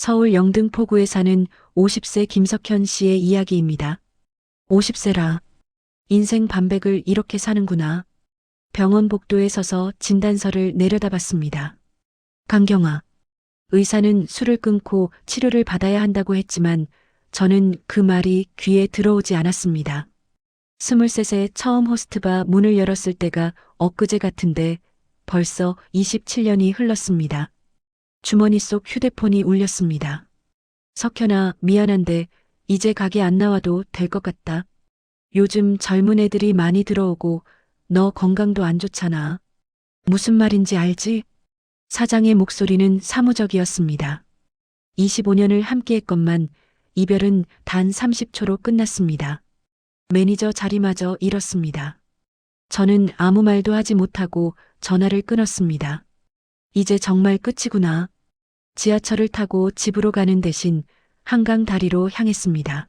서울 영등포구에 사는 50세 김석현 씨의 이야기입니다. 50세라. 인생 반백을 이렇게 사는구나. 병원 복도에 서서 진단서를 내려다봤습니다. 강경아. 의사는 술을 끊고 치료를 받아야 한다고 했지만 저는 그 말이 귀에 들어오지 않았습니다. 23세 처음 호스트바 문을 열었을 때가 엊그제 같은데 벌써 27년이 흘렀습니다. 주머니 속 휴대폰이 울렸습니다. 석현아, 미안한데 이제 가게 안 나와도 될 것 같다. 요즘 젊은 애들이 많이 들어오고 너 건강도 안 좋잖아. 무슨 말인지 알지? 사장의 목소리는 사무적이었습니다. 25년을 함께했건만 이별은 단 30초로 끝났습니다. 매니저 자리마저 잃었습니다. 저는 아무 말도 하지 못하고 전화를 끊었습니다. 이제 정말 끝이구나. 지하철을 타고 집으로 가는 대신 한강 다리로 향했습니다.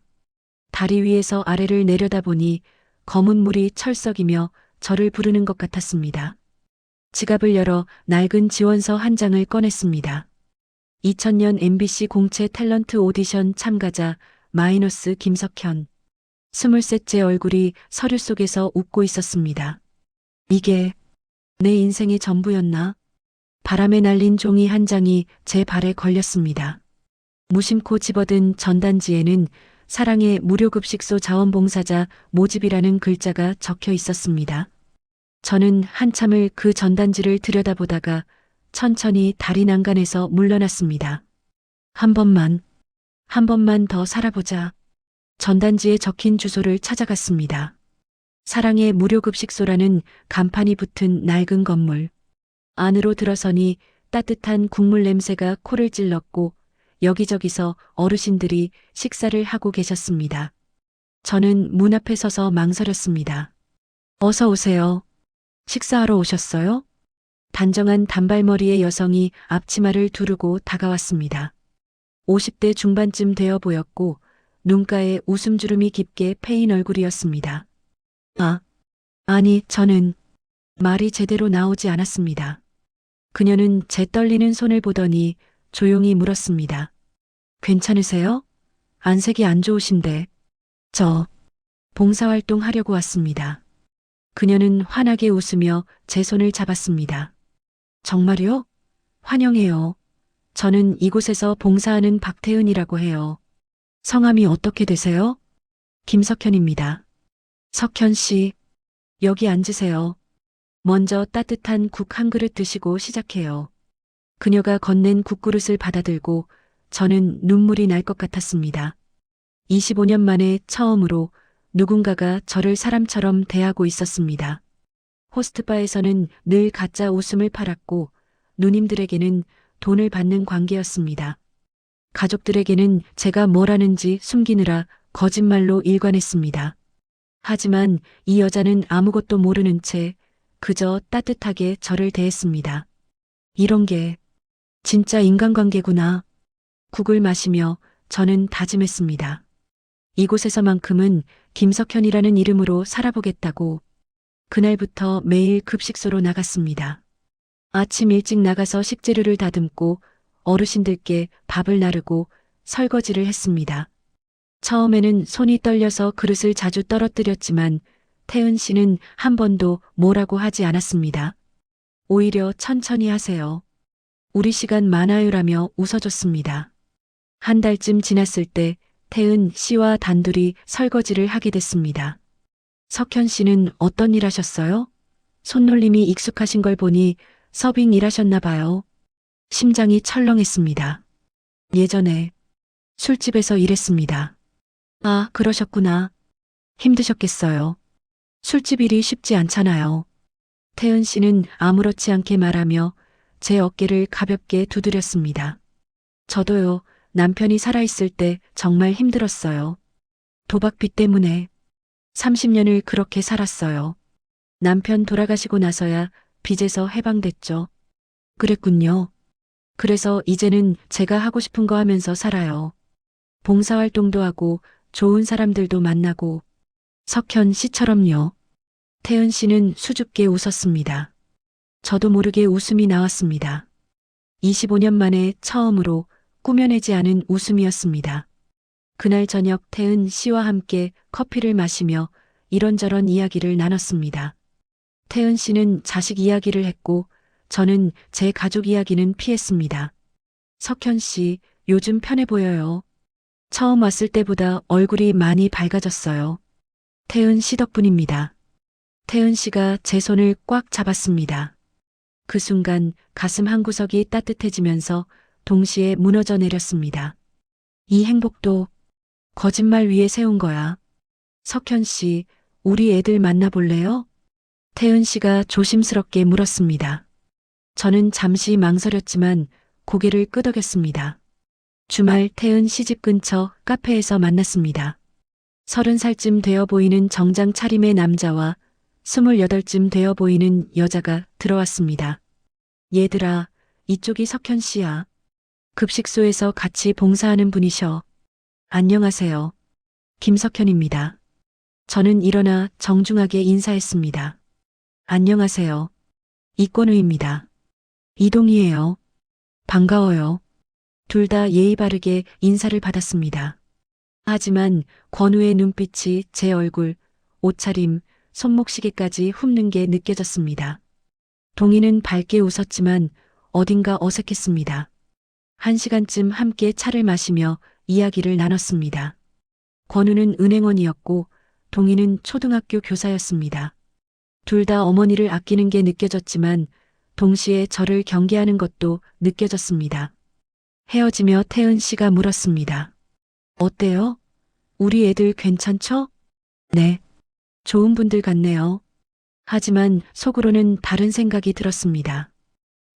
다리 위에서 아래를 내려다보니 검은 물이 철썩이며 저를 부르는 것 같았습니다. 지갑을 열어 낡은 지원서 한 장을 꺼냈습니다. 2000년 MBC 공채 탤런트 오디션 참가자 마이너스 김석현. 23째 얼굴이 서류 속에서 웃고 있었습니다. 이게 내 인생의 전부였나? 바람에 날린 종이 한 장이 제 발에 걸렸습니다. 무심코 집어든 전단지에는 사랑의 무료급식소 자원봉사자 모집이라는 글자가 적혀 있었습니다. 저는 한참을 그 전단지를 들여다보다가 천천히 다리 난간에서 물러났습니다. 한 번만 더 살아보자. 전단지에 적힌 주소를 찾아갔습니다. 사랑의 무료급식소라는 간판이 붙은 낡은 건물. 안으로 들어서니 따뜻한 국물 냄새가 코를 찔렀고 여기저기서 어르신들이 식사를 하고 계셨습니다. 저는 문 앞에 서서 망설였습니다. 어서 오세요. 식사하러 오셨어요? 단정한 단발머리의 여성이 앞치마를 두르고 다가왔습니다. 50대 중반쯤 되어 보였고 눈가에 웃음주름이 깊게 패인 얼굴이었습니다. 아니, 저는 말이 제대로 나오지 않았습니다. 그녀는 제 떨리는 손을 보더니 조용히 물었습니다. 괜찮으세요? 안색이 안 좋으신데. 저 봉사활동 하려고 왔습니다. 그녀는 환하게 웃으며 제 손을 잡았습니다. 정말요? 환영해요. 저는 이곳에서 봉사하는 박태은이라고 해요. 성함이 어떻게 되세요? 김석현입니다. 석현 씨, 여기 앉으세요. 먼저 따뜻한 국 한 그릇 드시고 시작해요. 그녀가 건넨 국그릇을 받아들고 저는 눈물이 날 것 같았습니다. 25년 만에 처음으로 누군가가 저를 사람처럼 대하고 있었습니다. 호스트바에서는 늘 가짜 웃음을 팔았고 누님들에게는 돈을 받는 관계였습니다. 가족들에게는 제가 뭘 하는지 숨기느라 거짓말로 일관했습니다. 하지만 이 여자는 아무것도 모르는 채 그저 따뜻하게 저를 대했습니다. 이런 게 진짜 인간관계구나. 국을 마시며 저는 다짐했습니다. 이곳에서만큼은 김석현이라는 이름으로 살아보겠다고. 그날부터 매일 급식소로 나갔습니다. 아침 일찍 나가서 식재료를 다듬고 어르신들께 밥을 나르고 설거지를 했습니다. 처음에는 손이 떨려서 그릇을 자주 떨어뜨렸지만 태은 씨는 한 번도 뭐라고 하지 않았습니다. 오히려 천천히 하세요. 우리 시간 많아요라며 웃어줬습니다. 한 달쯤 지났을 때 태은 씨와 단둘이 설거지를 하게 됐습니다. 석현 씨는 어떤 일 하셨어요? 손놀림이 익숙하신 걸 보니 서빙 일하셨나 봐요. 심장이 철렁했습니다. 예전에 술집에서 일했습니다. 아, 그러셨구나. 힘드셨겠어요. 술집 일이 쉽지 않잖아요. 태은 씨는 아무렇지 않게 말하며 제 어깨를 가볍게 두드렸습니다. 저도요, 남편이 살아있을 때 정말 힘들었어요. 도박빚 때문에 30년을 그렇게 살았어요. 남편 돌아가시고 나서야 빚에서 해방됐죠. 그랬군요. 그래서 이제는 제가 하고 싶은 거 하면서 살아요. 봉사활동도 하고 좋은 사람들도 만나고. 석현 씨처럼요. 태은 씨는 수줍게 웃었습니다. 저도 모르게 웃음이 나왔습니다. 25년 만에 처음으로 꾸며내지 않은 웃음이었습니다. 그날 저녁 태은 씨와 함께 커피를 마시며 이런저런 이야기를 나눴습니다. 태은 씨는 자식 이야기를 했고 저는 제 가족 이야기는 피했습니다. 석현 씨, 요즘 편해 보여요. 처음 왔을 때보다 얼굴이 많이 밝아졌어요. 태은 씨 덕분입니다. 태은 씨가 제 손을 꽉 잡았습니다. 그 순간 가슴 한구석이 따뜻해지면서 동시에 무너져 내렸습니다. 이 행복도 거짓말 위에 세운 거야. 석현 씨, 우리 애들 만나볼래요? 태은 씨가 조심스럽게 물었습니다. 저는 잠시 망설였지만 고개를 끄덕였습니다. 주말 태은 시집 근처 카페에서 만났습니다. 30살쯤 되어 보이는 정장 차림의 남자와 28쯤 되어 보이는 여자가 들어왔습니다. 얘들아, 이쪽이 석현 씨야. 급식소에서 같이 봉사하는 분이셔. 안녕하세요. 김석현입니다. 저는 일어나 정중하게 인사했습니다. 안녕하세요. 이권우입니다. 이동희예요. 반가워요. 둘 다 예의 바르게 인사를 받았습니다. 하지만 권우의 눈빛이 제 얼굴, 옷차림, 손목시계까지 훑는 게 느껴졌습니다. 동희는 밝게 웃었지만 어딘가 어색했습니다. 1시간쯤 함께 차를 마시며 이야기를 나눴습니다. 권우는 은행원이었고 동희는 초등학교 교사였습니다. 둘 다 어머니를 아끼는 게 느껴졌지만 동시에 저를 경계하는 것도 느껴졌습니다. 헤어지며 태은 씨가 물었습니다. 어때요? 우리 애들 괜찮죠? 네. 좋은 분들 같네요. 하지만 속으로는 다른 생각이 들었습니다.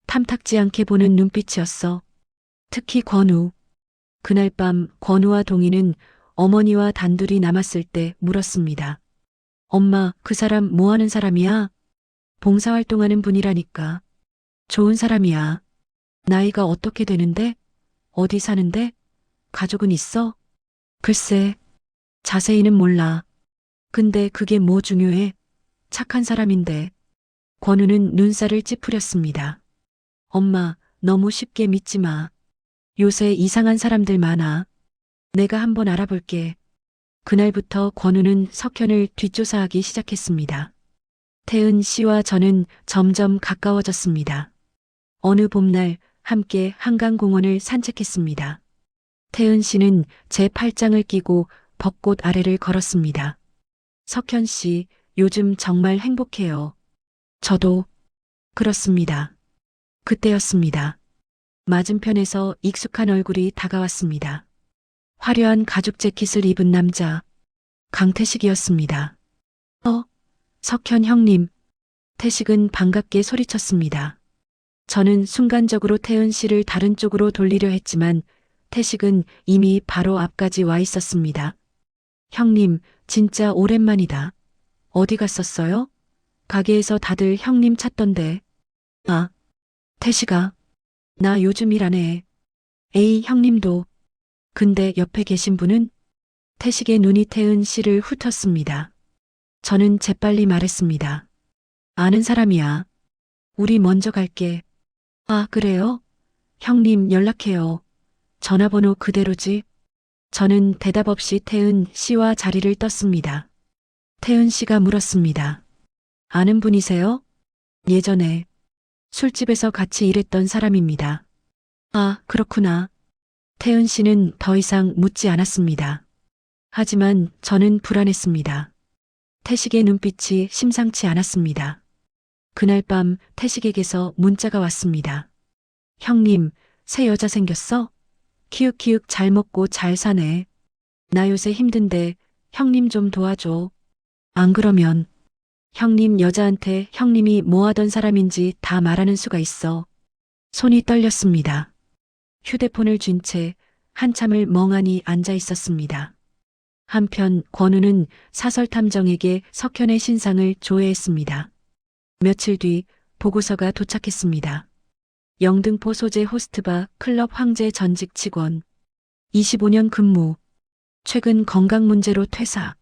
탐탁지 않게 보는 눈빛이었어. 특히 권우. 그날 밤 권우와 동희는 어머니와 단둘이 남았을 때 물었습니다. 엄마, 그 사람 뭐 하는 사람이야? 봉사활동하는 분이라니까. 좋은 사람이야. 나이가 어떻게 되는데? 어디 사는데? 가족은 있어? 글쎄, 자세히는 몰라. 근데 그게 뭐 중요해? 착한 사람인데. 권우는 눈살을 찌푸렸습니다. 엄마, 너무 쉽게 믿지 마. 요새 이상한 사람들 많아. 내가 한번 알아볼게. 그날부터 권우는 석현을 뒷조사하기 시작했습니다. 태은 씨와 저는 점점 가까워졌습니다. 어느 봄날 함께 한강공원을 산책했습니다. 태은 씨는 제 팔짱을 끼고 벚꽃 아래를 걸었습니다. 석현 씨, 요즘 정말 행복해요. 저도 그렇습니다. 그때였습니다. 맞은편에서 익숙한 얼굴이 다가왔습니다. 화려한 가죽 재킷을 입은 남자, 강태식이었습니다. 석현 형님. 태식은 반갑게 소리쳤습니다. 저는 순간적으로 태은 씨를 다른 쪽으로 돌리려 했지만 태식은 이미 바로 앞까지 와 있었습니다. 형님, 진짜 오랜만이다. 어디 갔었어요? 가게에서 다들 형님 찾던데. 아, 태식아. 나 요즘 일 안 해. 에이, 형님도. 근데 옆에 계신 분은? 태식의 눈이 태은 씨를 훑었습니다. 저는 재빨리 말했습니다. 아는 사람이야. 우리 먼저 갈게. 아, 그래요? 형님 연락해요. 전화번호 그대로지? 저는 대답 없이 태은 씨와 자리를 떴습니다. 태은 씨가 물었습니다. 아는 분이세요? 예전에 술집에서 같이 일했던 사람입니다. 아, 그렇구나. 태은 씨는 더 이상 묻지 않았습니다. 하지만 저는 불안했습니다. 태식의 눈빛이 심상치 않았습니다. 그날 밤 태식에게서 문자가 왔습니다. 형님, 새 여자 생겼어? 키읔키읔 잘 먹고 잘 사네. 나 요새 힘든데 형님 좀 도와줘. 안 그러면 형님 여자한테 형님이 뭐 하던 사람인지 다 말하는 수가 있어. 손이 떨렸습니다. 휴대폰을 쥔 채 한참을 멍하니 앉아 있었습니다. 한편 권우는 사설탐정에게 석현의 신상을 조회했습니다. 며칠 뒤 보고서가 도착했습니다. 영등포 소재 호스트바 클럽 황제 전직 직원. 25년 근무. 최근 건강 문제로 퇴사.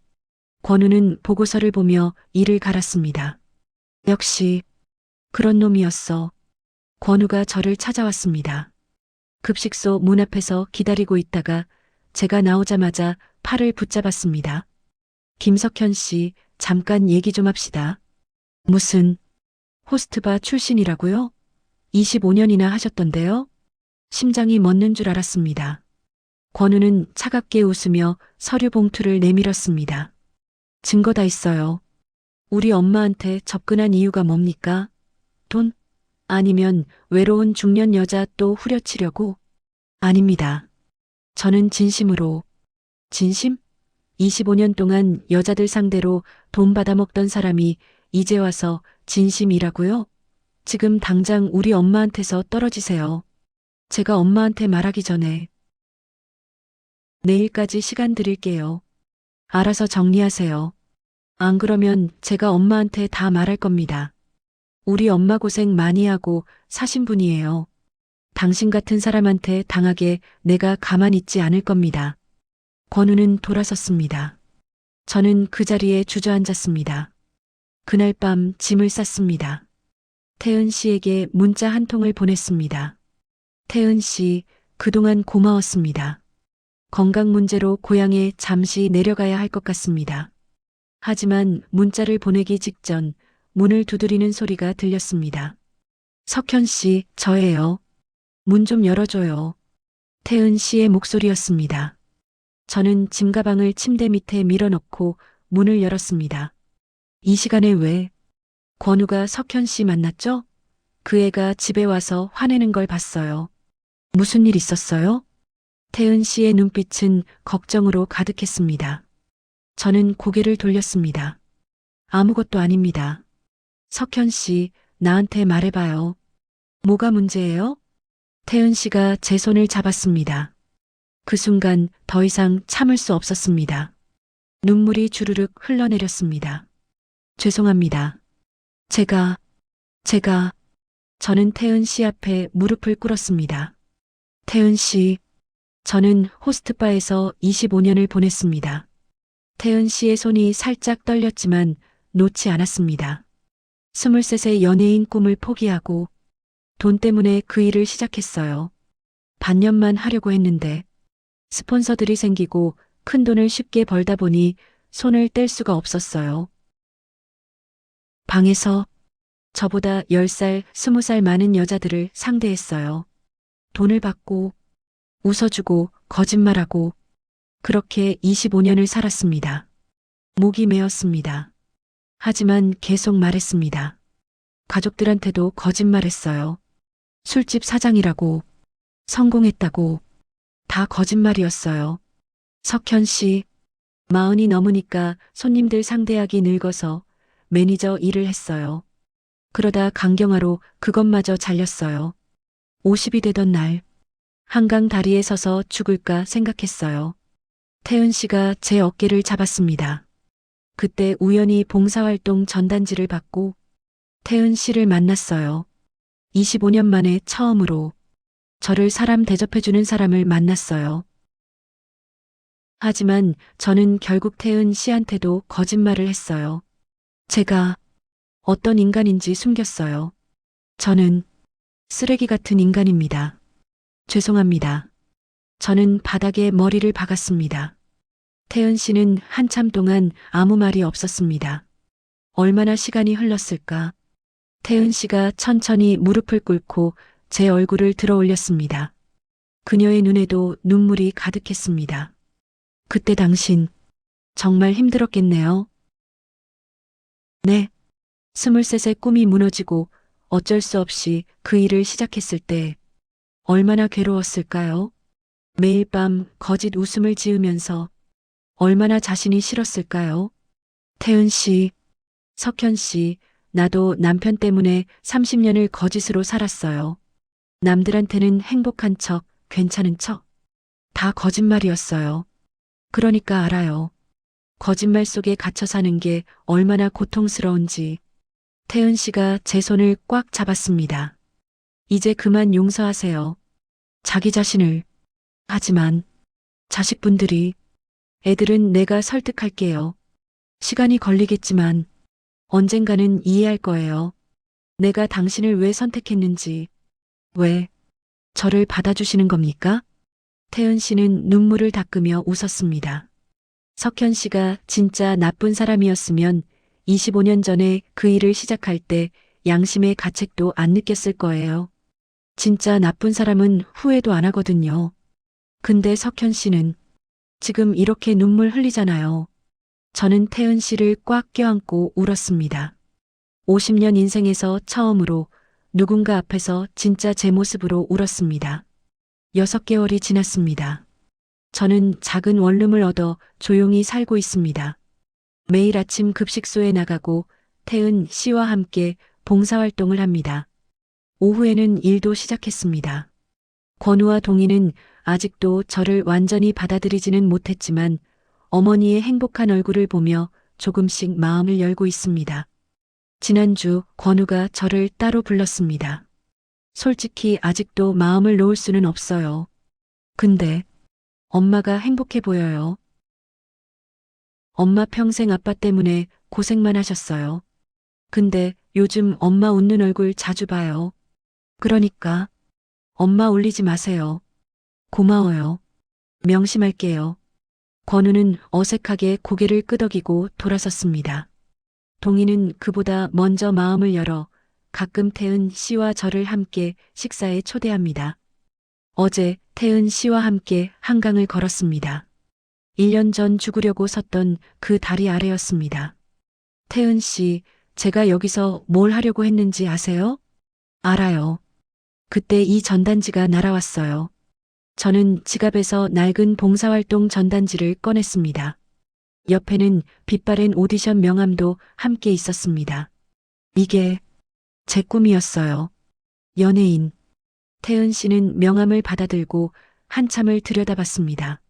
권우는 보고서를 보며 이를 갈았습니다. 역시 그런 놈이었어. 권우가 저를 찾아왔습니다. 급식소 문 앞에서 기다리고 있다가 제가 나오자마자 팔을 붙잡았습니다. 김석현 씨, 잠깐 얘기 좀 합시다. 무슨 호스트바 출신이라고요? 25년이나 하셨던데요? 심장이 멎는 줄 알았습니다. 권우는 차갑게 웃으며 서류 봉투를 내밀었습니다. 증거 다 있어요. 우리 엄마한테 접근한 이유가 뭡니까? 돈? 아니면 외로운 중년 여자 또 후려치려고? 아닙니다. 저는 진심으로. 진심? 25년 동안 여자들 상대로 돈 받아먹던 사람이 이제 와서 진심이라고요? 지금 당장 우리 엄마한테서 떨어지세요. 제가 엄마한테 말하기 전에. 내일까지 시간 드릴게요. 알아서 정리하세요. 안 그러면 제가 엄마한테 다 말할 겁니다. 우리 엄마 고생 많이 하고 사신 분이에요. 당신 같은 사람한테 당하게 내가 가만히 있지 않을 겁니다. 권우는 돌아섰습니다. 저는 그 자리에 주저앉았습니다. 그날 밤 짐을 쌌습니다. 태은 씨에게 문자 한 통을 보냈습니다. 태은 씨, 그동안 고마웠습니다. 건강 문제로 고향에 잠시 내려가야 할 것 같습니다. 하지만 문자를 보내기 직전 문을 두드리는 소리가 들렸습니다. 석현 씨, 저예요. 문 좀 열어줘요. 태은 씨의 목소리였습니다. 저는 짐가방을 침대 밑에 밀어넣고 문을 열었습니다. 이 시간에 왜? 권우가 석현 씨 만났죠? 그 애가 집에 와서 화내는 걸 봤어요. 무슨 일 있었어요? 태은 씨의 눈빛은 걱정으로 가득했습니다. 저는 고개를 돌렸습니다. 아무것도 아닙니다. 석현 씨, 나한테 말해봐요. 뭐가 문제예요? 태은 씨가 제 손을 잡았습니다. 그 순간 더 이상 참을 수 없었습니다. 눈물이 주르륵 흘러내렸습니다. 죄송합니다. 제가, 저는 태은 씨 앞에 무릎을 꿇었습니다. 태은 씨, 저는 호스트바에서 25년을 보냈습니다. 태은 씨의 손이 살짝 떨렸지만 놓지 않았습니다. 23세 연예인 꿈을 포기하고 돈 때문에 그 일을 시작했어요. 반년만 하려고 했는데 스폰서들이 생기고 큰 돈을 쉽게 벌다 보니 손을 뗄 수가 없었어요. 방에서 저보다 10살, 20살 많은 여자들을 상대했어요. 돈을 받고 웃어주고 거짓말하고 그렇게 25년을 살았습니다. 목이 메었습니다. 하지만 계속 말했습니다. 가족들한테도 거짓말했어요. 술집 사장이라고, 성공했다고, 다 거짓말이었어요. 석현 씨, 40이 넘으니까 손님들 상대하기 늙어서 매니저 일을 했어요. 그러다 강경화로 그것마저 잘렸어요. 50이 되던 날, 한강 다리에 서서 죽을까 생각했어요. 태은 씨가 제 어깨를 잡았습니다. 그때 우연히 봉사활동 전단지를 받고 태은 씨를 만났어요. 25년 만에 처음으로 저를 사람 대접해주는 사람을 만났어요. 하지만 저는 결국 태은 씨한테도 거짓말을 했어요. 제가 어떤 인간인지 숨겼어요. 저는 쓰레기 같은 인간입니다. 죄송합니다. 저는 바닥에 머리를 박았습니다. 태은 씨는 한참 동안 아무 말이 없었습니다. 얼마나 시간이 흘렀을까? 태은 씨가 천천히 무릎을 꿇고 제 얼굴을 들어 올렸습니다. 그녀의 눈에도 눈물이 가득했습니다. 그때 당신 정말 힘들었겠네요. 네. 23세 꿈이 무너지고 어쩔 수 없이 그 일을 시작했을 때 얼마나 괴로웠을까요? 매일 밤 거짓 웃음을 지으면서 얼마나 자신이 싫었을까요? 태은 씨, 석현 씨, 나도 남편 때문에 30년을 거짓으로 살았어요. 남들한테는 행복한 척, 괜찮은 척. 다 거짓말이었어요. 그러니까 알아요. 거짓말 속에 갇혀 사는 게 얼마나 고통스러운지. 태은 씨가 제 손을 꽉 잡았습니다. 이제 그만 용서하세요. 자기 자신을. 하지만 자식분들이, 애들은 내가 설득할게요. 시간이 걸리겠지만 언젠가는 이해할 거예요. 내가 당신을 왜 선택했는지, 왜 저를 받아주시는 겁니까? 태은 씨는 눈물을 닦으며 웃었습니다. 석현 씨가 진짜 나쁜 사람이었으면 25년 전에 그 일을 시작할 때 양심의 가책도 안 느꼈을 거예요. 진짜 나쁜 사람은 후회도 안 하거든요. 근데 석현 씨는 지금 이렇게 눈물 흘리잖아요. 저는 태은 씨를 꽉 껴안고 울었습니다. 50년 인생에서 처음으로 누군가 앞에서 진짜 제 모습으로 울었습니다. 6개월이 지났습니다. 저는 작은 원룸을 얻어 조용히 살고 있습니다. 매일 아침 급식소에 나가고 태은 씨와 함께 봉사활동을 합니다. 오후에는 일도 시작했습니다. 권우와 동희는 아직도 저를 완전히 받아들이지는 못했지만 어머니의 행복한 얼굴을 보며 조금씩 마음을 열고 있습니다. 지난주 권우가 저를 따로 불렀습니다. 솔직히 아직도 마음을 놓을 수는 없어요. 근데 엄마가 행복해 보여요. 엄마 평생 아빠 때문에 고생만 하셨어요. 근데 요즘 엄마 웃는 얼굴 자주 봐요. 그러니까 엄마 울리지 마세요. 고마워요. 명심할게요. 권우는 어색하게 고개를 끄덕이고 돌아섰습니다. 동희는 그보다 먼저 마음을 열어 가끔 태은 씨와 저를 함께 식사에 초대합니다. 어제 태은 씨와 함께 한강을 걸었습니다. 1년 전 죽으려고 섰던 그 다리 아래였습니다. 태은 씨, 제가 여기서 뭘 하려고 했는지 아세요? 알아요. 그때 이 전단지가 날아왔어요. 저는 지갑에서 낡은 봉사활동 전단지를 꺼냈습니다. 옆에는 빛바랜 오디션 명함도 함께 있었습니다. 이게 제 꿈이었어요. 연예인. 태은 씨는 명함을 받아들고 한참을 들여다봤습니다.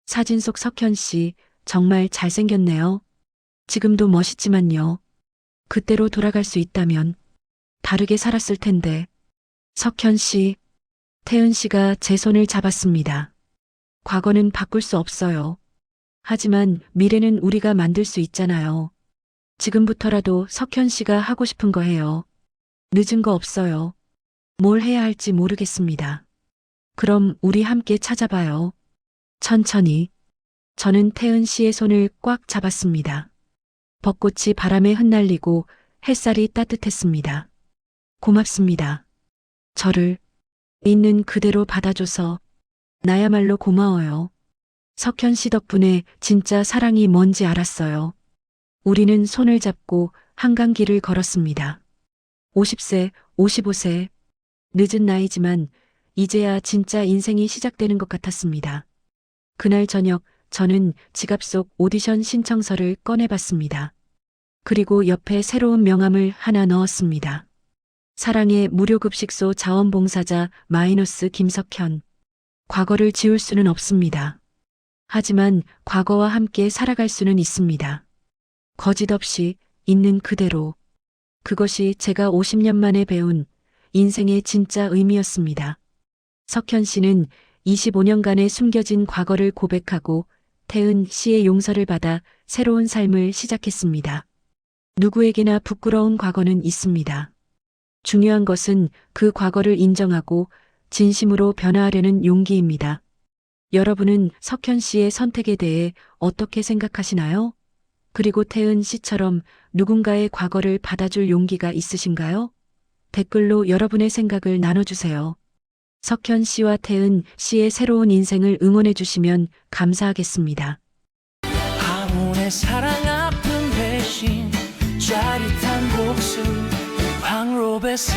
사진 속 석현 씨 정말 잘생겼네요. 지금도 멋있지만요. 그때로 돌아갈 수 있다면 다르게 살았을 텐데. 석현 씨, 태은 씨가 제 손을 잡았습니다. 과거는 바꿀 수 없어요. 하지만 미래는 우리가 만들 수 있잖아요. 지금부터라도 석현 씨가 하고 싶은 거 해요. 늦은 거 없어요. 뭘 해야 할지 모르겠습니다. 그럼 우리 함께 찾아봐요. 천천히. 저는 태은 씨의 손을 꽉 잡았습니다. 벚꽃이 바람에 흩날리고 햇살이 따뜻했습니다. 고맙습니다. 저를 있는 그대로 받아줘서 나야말로 고마워요. 석현 씨 덕분에 진짜 사랑이 뭔지 알았어요. 우리는 손을 잡고 한강길을 걸었습니다. 50세, 55세. 늦은 나이지만 이제야 진짜 인생이 시작되는 것 같았습니다. 그날 저녁 저는 지갑 속 오디션 신청서를 꺼내봤습니다. 그리고 옆에 새로운 명함을 하나 넣었습니다. 사랑의 무료급식소 자원봉사자 마이너스 김석현. 과거를 지울 수는 없습니다. 하지만 과거와 함께 살아갈 수는 있습니다. 거짓 없이 있는 그대로. 그것이 제가 50년 만에 배운 인생의 진짜 의미였습니다. 석현 씨는 25년간의 숨겨진 과거를 고백하고 태은 씨의 용서를 받아 새로운 삶을 시작했습니다. 누구에게나 부끄러운 과거는 있습니다. 중요한 것은 그 과거를 인정하고 진심으로 변화하려는 용기입니다. 여러분은 석현 씨의 선택에 대해 어떻게 생각하시나요? 그리고 태은 씨처럼 누군가의 과거를 받아줄 용기가 있으신가요? 댓글로 여러분의 생각을 나눠주세요. 석현 씨와 태은 씨의 새로운 인생을 응원해 주시면 감사하겠습니다. 아무의 사랑 아픈 배신 짜릿한 복수 황로배사